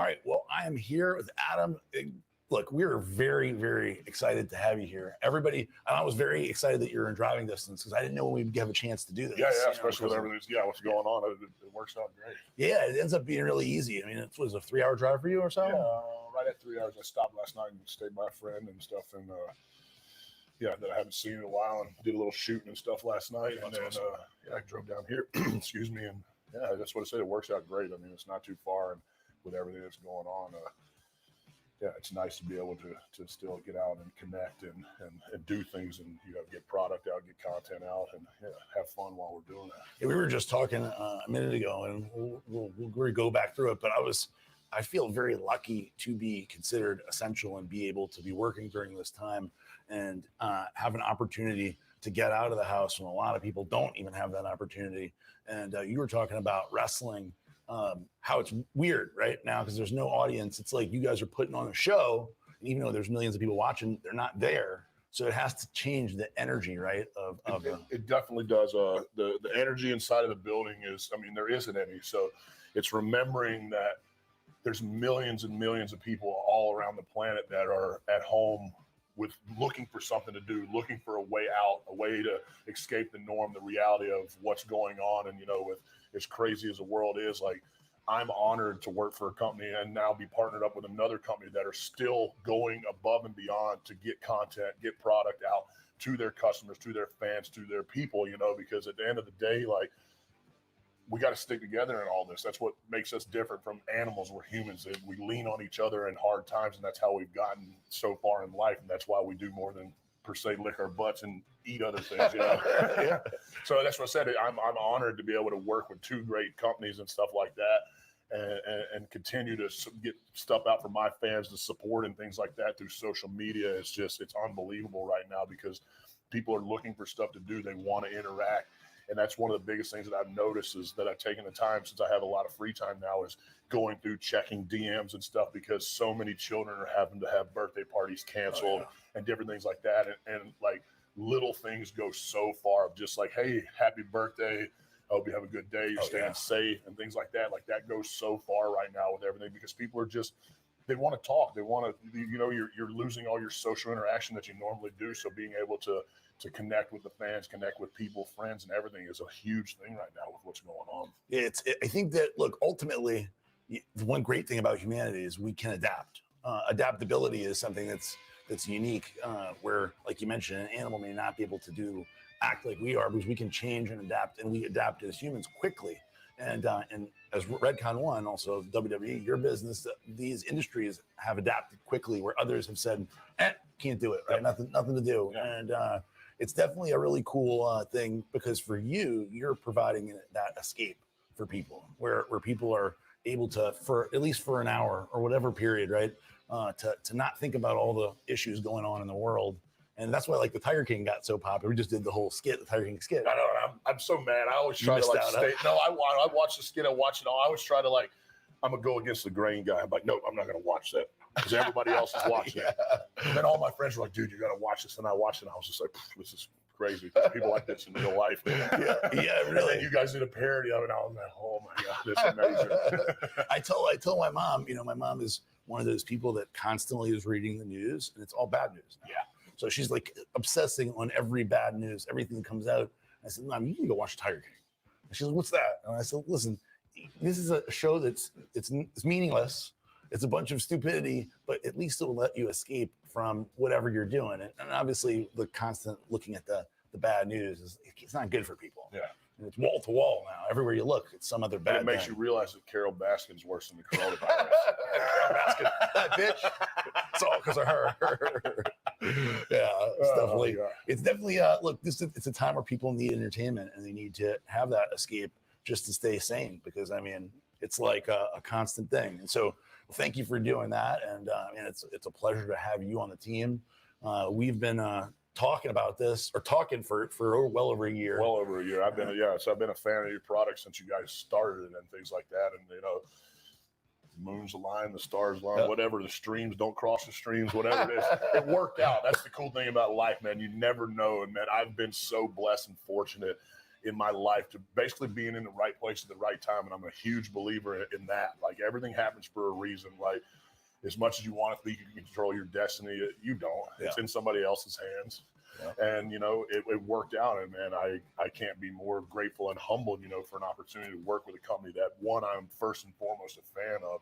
All right. Well, I am here with Adam. Look, we are very, very excited to have you here. Everybody, and I was very excited that you're in driving distance because I didn't know when we'd have a chance to do this. Yeah, especially with everything's, what's going on. It works out great. Yeah, it ends up being really easy. I mean, it was a 3-hour drive for you or so? Yeah, right at 3 hours. I stopped last night and stayed by a friend and stuff. And, that I haven't seen in a while, and did a little shooting and stuff last night. And then, I drove down here, excuse me. And, that's what I said. It works out great. I mean, it's not too far. And with everything that's going on, it's nice to be able to still get out and connect and do things and get product out, get content out, and have fun while we're doing that. Yeah, we were just talking a minute ago, and we'll go back through it. But I feel very lucky to be considered essential and be able to be working during this time and have an opportunity to get out of the house when a lot of people don't even have that opportunity. And you were talking about wrestling. How it's weird right now because there's no audience. It's like you guys are putting on a show, and even though there's millions of people watching, they're not there. So it has to change the energy, right? It definitely does. The energy inside of the building is, there isn't any. So it's remembering that there's millions and millions of people all around the planet that are at home with looking for something to do, looking for a way out, a way to escape the norm, the reality of what's going on. And, with as crazy as the world is, like, I'm honored to work for a company and now be partnered up with another company that are still going above and beyond to get content, get product out to their customers, to their fans, to their people, because at the end of the day, like, we got to stick together in all this. That's what makes us different from animals. We're humans. We lean on each other in hard times, and that's how we've gotten so far in life. And that's why we do more than per se lick our butts and eat other things, Yeah. So that's what I said. I'm honored to be able to work with two great companies and stuff like that, and continue to get stuff out for my fans to support and things like that through social media. It's unbelievable right now because people are looking for stuff to do. They want to interact. And that's one of the biggest things that I've noticed is that I've taken the time, since I have a lot of free time now, is going through checking DMs and stuff because so many children are having to have birthday parties canceled and different things like that. And like little things go so far of just like, hey, happy birthday. I hope you have a good day. You're staying safe and things like that. Like that goes so far right now with everything because people are just, they want to talk. They want to, you're losing all your social interaction that you normally do. So being able to connect with the fans, connect with people, friends, and everything is a huge thing right now with what's going on. I think that, look, ultimately, the one great thing about humanity is we can adapt. Adaptability is something that's unique, where, like you mentioned, an animal may not be able to act like we are because we can change and adapt, and we adapt as humans quickly. And as REDCON1, also WWE, your business, these industries have adapted quickly where others have said, can't do it, right? Nothing to do. Yeah. And it's definitely a really cool thing because for you're providing that escape for people where people are able to, for at least for an hour or whatever period, right? To not think about all the issues going on in the world. And that's why, like, the Tiger King got so popular. We just did the whole skit, the Tiger King skit. I know. I'm so mad. I always try to stay. No, I watch the skit. I watch it all. I always try to I'm gonna go against the grain guy. I'm like, nope, I'm not gonna watch that because everybody else is watching it. And then all my friends were like, dude, you gotta watch this. And I watched it. And I was just like, this is crazy. There's people like this in real life. Yeah, really. And you guys did a parody of it. And I was like, oh my god, this is amazing. I told my mom. My mom is one of those people that constantly is reading the news, and it's all bad news now. Yeah. So she's like obsessing on every bad news, everything that comes out. I said, Mom, you can go watch Tiger King. And she's like, what's that? And I said, listen, this is a show it's meaningless. It's a bunch of stupidity, but at least it will let you escape from whatever you're doing. And obviously the constant looking at the bad news it's not good for people. Yeah. And it's wall to wall now. Everywhere you look, it's some other bad thing. It makes you realiase that Carol Baskin's worse than the coronavirus. Carol Baskin, that bitch. It's all because of her. It's definitely look, it's a time where people need entertainment and they need to have that escape just to stay sane because it's like a constant thing. And so thank you for doing that. And it's a pleasure to have you on the team. We've been talking about this or talking for well over a year. Well over a year. I've been a fan of your product since you guys started and things like that. And moons align, the stars align, whatever, the streams don't cross the streams, whatever it is. It worked out. That's the cool thing about life, man. You never know. And man, I've been so blessed and fortunate. in my life to basically being in the right place at the right time. And I'm a huge believer in that. Like everything happens for a reason. Like as much as you want it to be, you can control your destiny. You don't. It's in somebody else's hands. Yeah. And, you know, it worked out. And, man, I can't be more grateful and humbled, you know, for an opportunity to work with a company that, one, I'm first and foremost a fan of.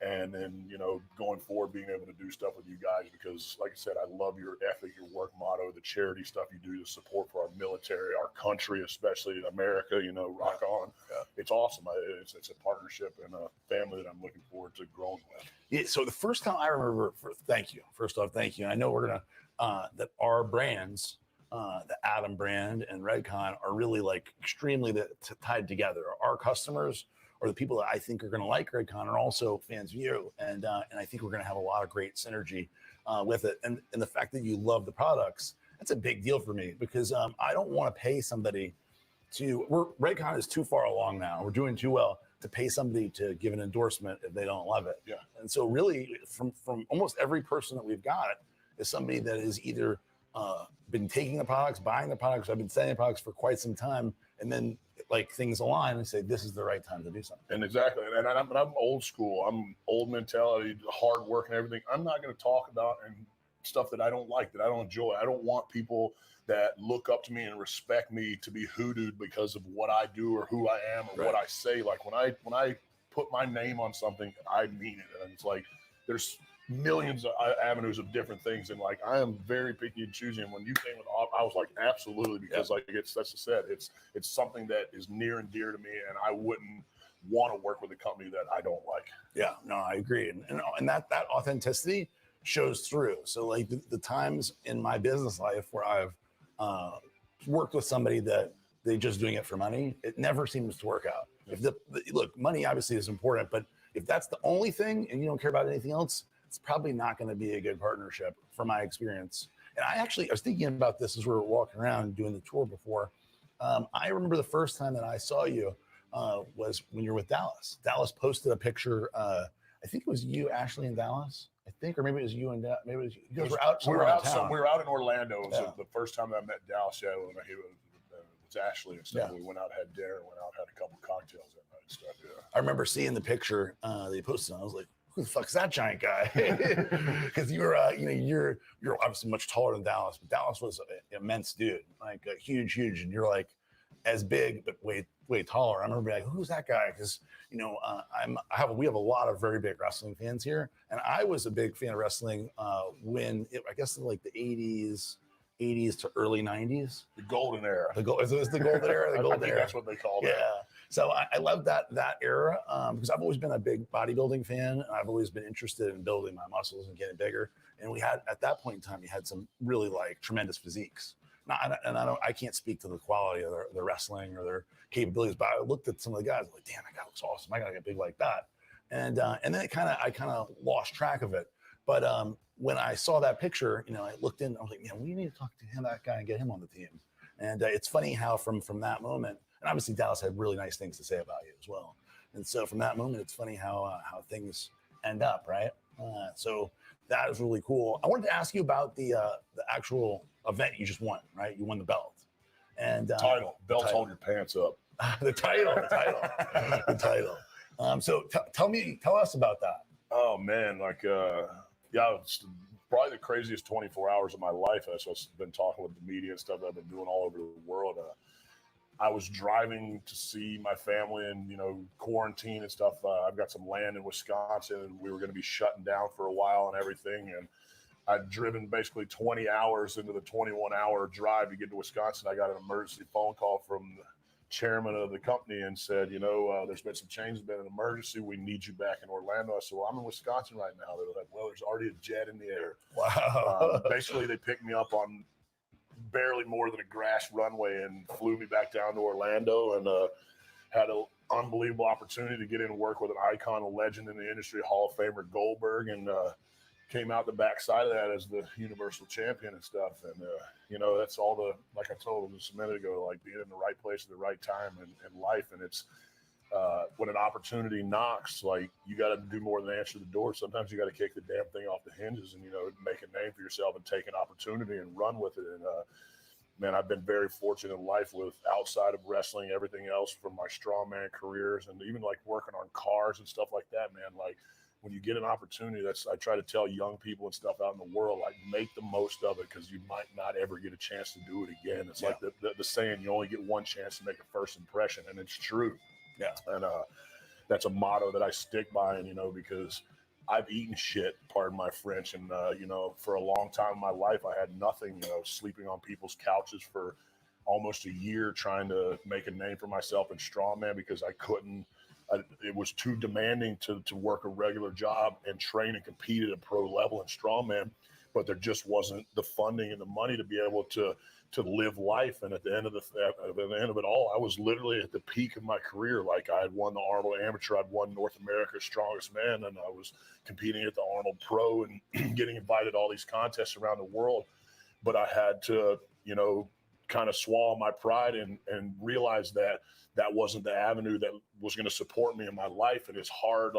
And then, you know, going forward, being able to do stuff with you guys, because like I said, I love your ethic, your work motto, the charity stuff you do, the support for our military, our country, especially in America, you know, rock on. Yeah. It's awesome. It's a partnership and a family that I'm looking forward to growing with. Yeah, so the first time I remember, thank you. First off, thank you. I know we're going to, that our brands, the Adam brand and Redcon are really like extremely tied together. Our customers or the people that I think are going to like Redcon are also fans of you. And I think we're going to have a lot of great synergy with it. And the fact that you love the products, that's a big deal for me because I don't want to pay somebody Redcon is too far along now. We're doing too well to pay somebody to give an endorsement if they don't love it. Yeah. And so really from almost every person that we've got is somebody that has either been taking the products, buying the products. I've been selling the products for quite some time. And then like things align and say, this is the right time to do something. And exactly. And I'm old school. I'm old mentality, hard work and everything. I'm not going to talk about and stuff that I don't like, that I don't enjoy. I don't want people that look up to me and respect me to be hoodooed because of what I do or who I am or what I say. Like when I put my name on something, I mean it. And it's like, there's millions of avenues of different things. And like, I am very picky and choosy. And when you came with I was like, absolutely, because like that's just said, it's something that is near and dear to me. And I wouldn't want to work with a company that I don't like. Yeah, no, I agree. And that authenticity shows through. So like the times in my business life where I've worked with somebody that they're just doing it for money, it never seems to work out. If look, money obviously is important, but if that's the only thing and you don't care about anything else, it's probably not going to be a good partnership from my experience. And I was thinking about this as we were walking around doing the tour before. I remember the first time that I saw you was when you were with Dallas. Dallas posted a picture. I think it was you, Ashley, in Dallas. I think, or maybe it was you and maybe it was you. You guys were out. We were out in Orlando. It was the first time that I met Dallas. Yeah, when it was Ashley and stuff. Yeah. We went out, had dinner, went out, had a couple cocktails that night and stuff. Yeah. I remember seeing the picture they posted. I was like, who the fuck is that giant guy? Because you're obviously much taller than Dallas, but Dallas was an immense dude, like huge, and you're like as big but way taller. I remember being like, who's that guy? Because we have a lot of very big wrestling fans here, and I was a big fan of wrestling when I guess in like the 80s to early 90s. The golden era. It was the golden era. The golden era. That's what they called it. Yeah. So I love that era because I've always been a big bodybuilding fan, and I've always been interested in building my muscles and getting bigger. And we had at that point in time, you had some really like tremendous physiques. I can't speak to the quality of their wrestling or their capabilities, but I looked at some of the guys like, damn, that guy looks awesome. I gotta get big like that. And then I kind of lost track of it. But when I saw that picture, I looked in. I was like, man, we need to talk to that guy and get him on the team. And it's funny how from that moment. And obviously Dallas had really nice things to say about you as well. And so from that moment, it's funny how things end up, right? So that is really cool. I wanted to ask you about the actual event you just won, right? You won the belt. And belts hold your pants up. the title. So tell us about that. Oh man, it's probably the craziest 24 hours of my life. I've been talking with the media and stuff that I've been doing all over the world. I was driving to see my family and, quarantine and stuff. I've got some land in Wisconsin and we were going to be shutting down for a while and everything. And I'd driven basically 20 hours into the 21-hour drive to get to Wisconsin. I got an emergency phone call from the chairman of the company and said, there's been some changes, been an emergency. We need you back in Orlando. I said, well, I'm in Wisconsin right now. They were like, well, there's already a jet in the air. Wow. Basically, they picked me up on barely more than a grass runway and flew me back down to Orlando and had an unbelievable opportunity to get in and work with an icon, a legend in the industry, Hall of Famer Goldberg, and came out the backside of that as the Universal Champion and stuff. And, that's all like I told just a minute ago, like being in the right place at the right time in life. And it's when an opportunity knocks, like you got to do more than answer the door. Sometimes you got to kick the damn thing off the hinges and, make a name for yourself and take an opportunity and run with it. And man, I've been very fortunate in life with outside of wrestling, everything else from my strongman careers and even like working on cars and stuff like that, man. Like when you get an opportunity, I try to tell young people and stuff out in the world, like make the most of it because you might not ever get a chance to do it again. It's like the saying, you only get one chance to make a first impression, and it's true. Yeah. And that's a motto that I stick by, and because I've eaten shit, pardon my French, and for a long time in my life, I had nothing, sleeping on people's couches for almost a year trying to make a name for myself in strongman because I couldn't. It was too demanding to work a regular job and train and compete at a pro level in strongman, but there just wasn't the funding and the money to be able to live life. And at the end of it all, I was literally at the peak of my career. Like I had won the Arnold Amateur, I'd won North America's Strongest Man, and I was competing at the Arnold Pro and getting invited to all these contests around the world. But I had to, kind of swallow my pride and realize that wasn't the avenue that was going to support me in my life. And it's hard,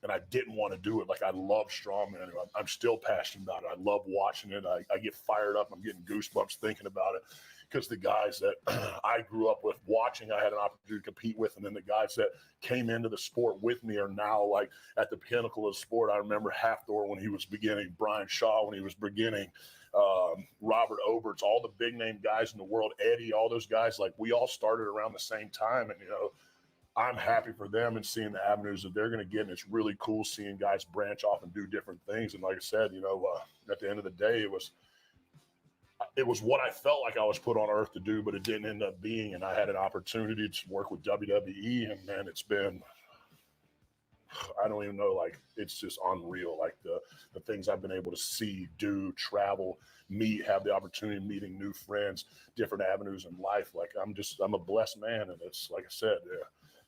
and I didn't want to do it. Like I love strongman. I'm still passionate about it. I love watching it. I get fired up. I'm getting goosebumps thinking about it because the guys that I grew up with watching, I had an opportunity to compete with. And then the guys that came into the sport with me are now like at the pinnacle of the sport. I remember Halfdoor when he was beginning, Brian Shaw when he was beginning, Robert Oberts, all the big name guys in the world, Eddie, all those guys, like we all started around the same time. And, I'm happy for them and seeing the avenues that they're going to get. And it's really cool seeing guys branch off and do different things. And like I said, at the end of the day, it was what I felt like I was put on earth to do, but it didn't end up being. And I had an opportunity to work with WWE, and man, it's been, I don't even know, like it's just unreal. Like the things I've been able to see, do, travel, meet, have the opportunity of meeting new friends, different avenues in life. Like I'm a blessed man, and it's like I said,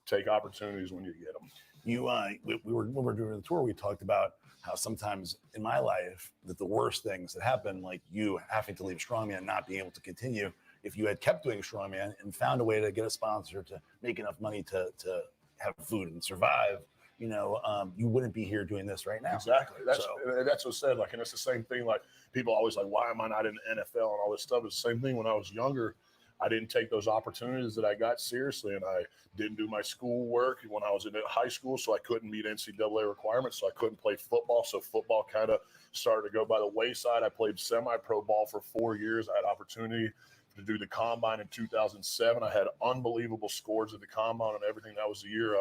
take opportunities when you get them. When we were doing the tour, we talked about how sometimes in my life that the worst things that happen, like you having to leave strongman and not being able to continue, if you had kept doing strongman and found a way to get a sponsor to make enough money to have food and survive, you wouldn't be here doing this right now. Exactly. That's what's said. Like, and it's the same thing. Like people always like, why am I not in the NFL and all this stuff? It's the same thing when I was younger. I didn't take those opportunities that I got seriously, and I didn't do my schoolwork when I was in high school, so I couldn't meet NCAA requirements, so I couldn't play football. So football kind of started to go by the wayside. I played semi-pro ball for 4 years. I had opportunity to do the combine in 2007. I had unbelievable scores at the combine and everything. That was the year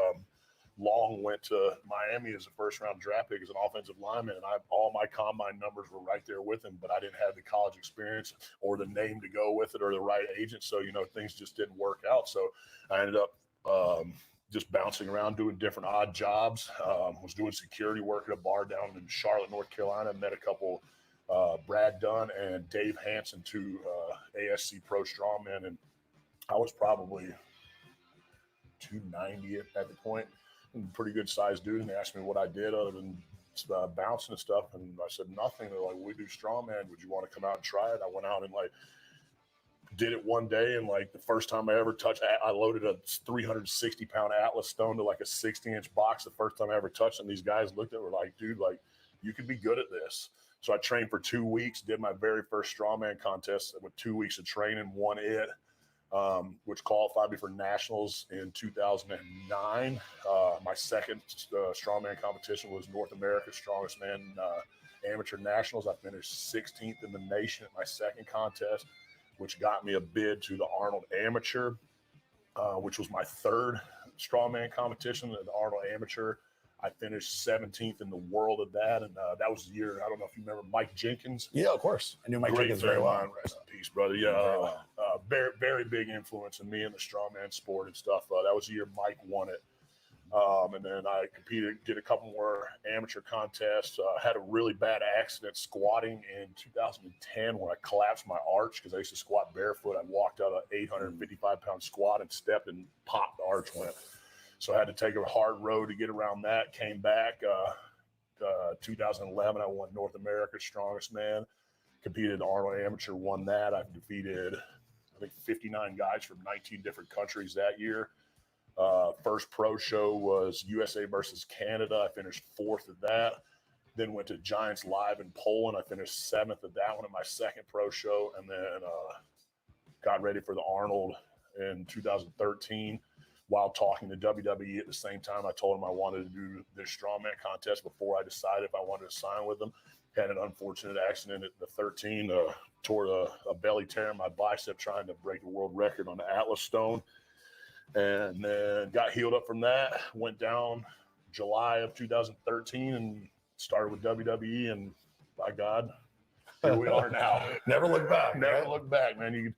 Long went to Miami as a first-round draft pick as an offensive lineman, and all my combine numbers were right there with him, but I didn't have the college experience or the name to go with it or the right agent, so, things just didn't work out. So I ended up just bouncing around doing different odd jobs, was doing security work at a bar down in Charlotte, North Carolina, met a couple, Brad Dunn and Dave Hansen, two ASC Pro Strongmen, and I was probably 290 at the point. Pretty good sized dude, and they asked me what I did other than bouncing and stuff, and I said nothing. They're like, we do strongman, would you want to come out and try it? I went out and did it one day, and the first time I ever touched, I loaded a 360-pound Atlas stone to a 60-inch box the first time I ever touched it, and these guys looked at it, were like, dude, you could be good at this. So I trained for 2 weeks, did my very first strongman contest with 2 weeks of training, won it, which qualified me for nationals in 2009. My second strongman competition was North America's Strongest Man Amateur Nationals. I finished 16th in the nation at my second contest, which got me a bid to the Arnold Amateur, which was my third strongman competition at the Arnold Amateur. I finished 17th in the world at that, and that was the year. I don't know if you remember Mike Jenkins. Yeah, of course. I knew Mike Jenkins very well. Rest in peace, brother. Yeah, very, very big influence in me in the strongman sport and stuff. That was the year Mike won it. And then I competed, did a couple more amateur contests. Had a really bad accident squatting in 2010 when I collapsed my arch because I used to squat barefoot. I walked out an 855-pound squat and stepped and popped, the arch went. So I had to take a hard road to get around that. Came back 2011. I won North America's Strongest Man. Competed Arnold Amateur, won that. I defeated, I think, 59 guys from 19 different countries that year. First pro show was USA versus Canada. I finished 4th at that. Then went to Giants Live in Poland. I finished 7th at that one at my second pro show. And then got ready for the Arnold in 2013 while talking to WWE at the same time. I told him I wanted to do this strongman contest before I decided if I wanted to sign with them. Had an unfortunate accident at the 13, tore a belly tear in my bicep trying to break the world record on the Atlas Stone. And then got healed up from that, went down July of 2013 and started with WWE. And by God, here we are now. Never look back. Never right? look back, man. You,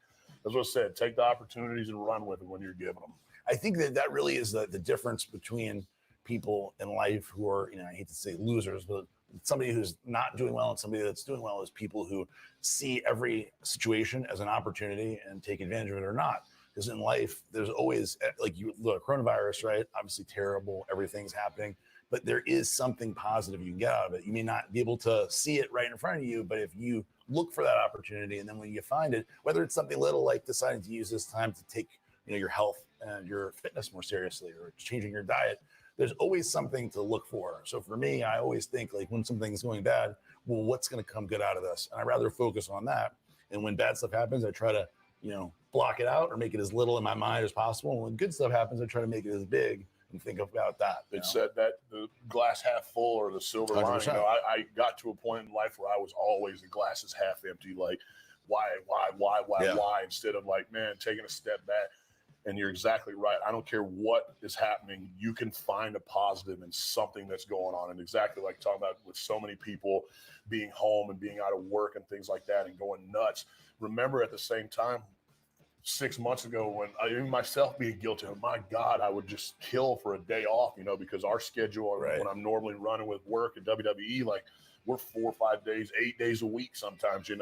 as I said, take the opportunities and run with them when you're given them. I think that really is the difference between people in life who are, I hate to say losers, but somebody who's not doing well and somebody that's doing well is people who see every situation as an opportunity and take advantage of it or not. Because in life, there's always, like the coronavirus, right? Obviously terrible, everything's happening, but there is something positive you can get out of it. You may not be able to see it right in front of you, but if you look for that opportunity, and then when you find it, whether it's something little like deciding to use this time to take your health and your fitness more seriously, or changing your diet, there's always something to look for. So for me, I always think like when something's going bad, well, what's going to come good out of this? And I rather focus on that. And when bad stuff happens, I try to, block it out or make it as little in my mind as possible. And when good stuff happens, I try to make it as big and think about that. It's said that the glass half full or the silver lining. I got to a point in life where I was always the glass is half empty. Like, why, instead of like, man, taking a step back. And you're exactly right. I don't care what is happening. You can find a positive in something that's going on. And exactly like talking about with so many people being home and being out of work and things like that and going nuts. Remember at the same time, 6 months ago when even myself being guilty of, my God, I would just kill for a day off, because our schedule when I'm normally running with work at WWE, like we're 4 or 5 days, 8 days a week sometimes, and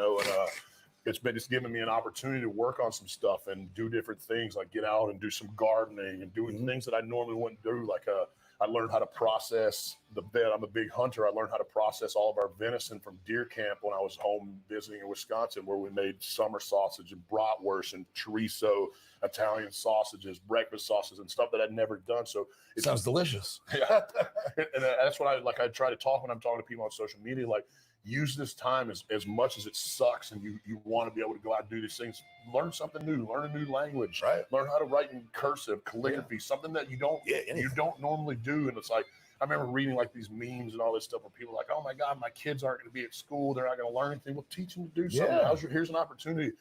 it's given me an opportunity to work on some stuff and do different things, like get out and do some gardening and doing things that I normally wouldn't do. Like I learned how to process the vet. I'm a big hunter. I learned how to process all of our venison from deer camp when I was home visiting in Wisconsin, where we made summer sausage and bratwurst and chorizo, Italian sausages, breakfast sausages, and stuff that I'd never done. So it sounds delicious. Yeah, and that's what I try to talk when I'm talking to people on social media, like, use this time as much as it sucks and you want to be able to go out and do these things. Learn something new, learn a new language, right? Learn how to write in cursive, calligraphy, something that you don't normally do. And it's like, I remember reading like these memes and all this stuff where people are like, oh my God, my kids aren't going to be at school. They're not going to learn anything. Well, teach them to do something. Here's an opportunity.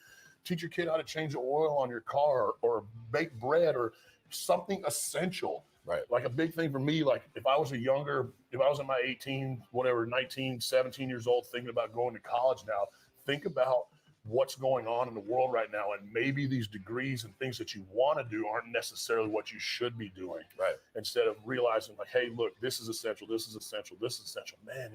Teach your kid how to change the oil on your car or bake bread or something essential. Right. Like a big thing for me, like if I was in my 19, 17 years old, thinking about going to college now, think about what's going on in the world right now. And maybe these degrees and things that you want to do aren't necessarily what you should be doing. Right. Instead of realizing like, hey, look, this is essential. This is essential. This is essential. Man,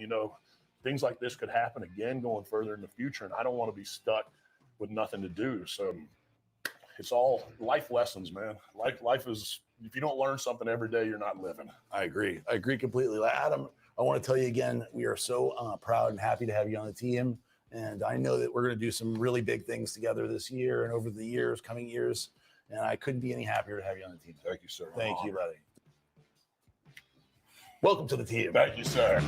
things like this could happen again going further in the future. And I don't want to be stuck with nothing to do. So it's all life lessons, man. Life is, if you don't learn something every day, you're not living. I agree completely. Adam, I want to tell you again, we are so proud and happy to have you on the team. And I know that we're going to do some really big things together this year and over the coming years. And I couldn't be any happier to have you on the team. Thank you, sir. Thank you, buddy. Welcome to the team. Thank you, sir.